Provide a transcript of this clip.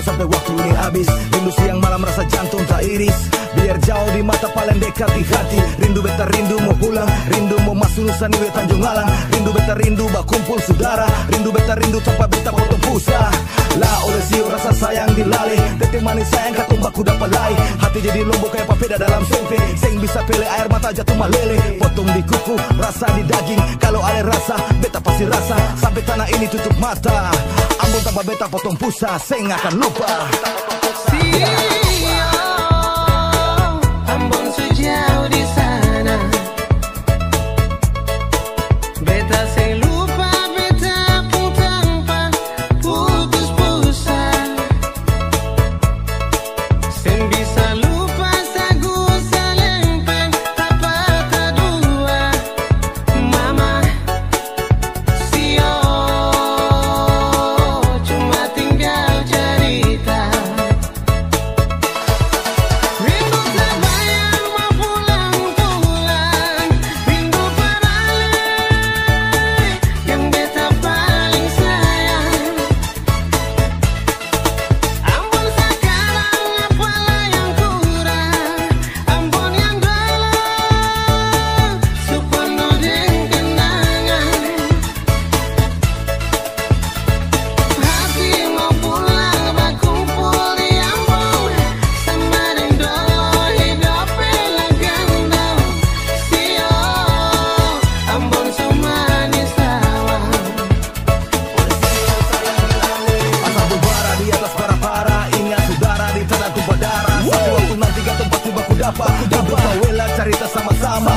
sampai waktu ini habis. Rindu siang malam rasa jantung tak iris. Biar jauh di mata paling dekat di hati. Rindu beta rindu mau pulang, rindu mau masuk Nusa Niwe Tanjung Alang. Rindu beta rindu bak kumpul saudara. Rindu beta rindu tanpa beta potong pusat. Lah oleh siu rasa sayang dilali. Tete manis sayang katumbak kuda palai. Hati jadi lombok kayak papeda dalam sempe. Seng bisa pilih air mata jatuh malele. Potong di kuku, rasa di daging. Kalau ada rasa, beta pasti rasa. Sampai tanah ini tutup mata. Ambon tanpa beta potong pusat, seng akan lupa. Ambon sejauh di sana. Beta seng lupa, beta pun tanpa putus pusa. Seng bisa lupa sagu salempeng apa kedua. Mama sio cuma tinggal cerita. Rindu terbayang mau pulang-pulang. Rindu paralel yang beta paling sayang. Ambon sekarang apalah yang kurang. Ambon yang dulu supono deng kenangan. Hati mau pulang berkumpul di Ambon. Semarin dulu hidup pelagandau. Sio Ambon semanis tawang. Asal berbara di atas para-para. Ingat saudara di tanah tumpah darah. Satu waktu nanti gak tempat tiba ku dapat. Hidup kawela cerita sama-sama.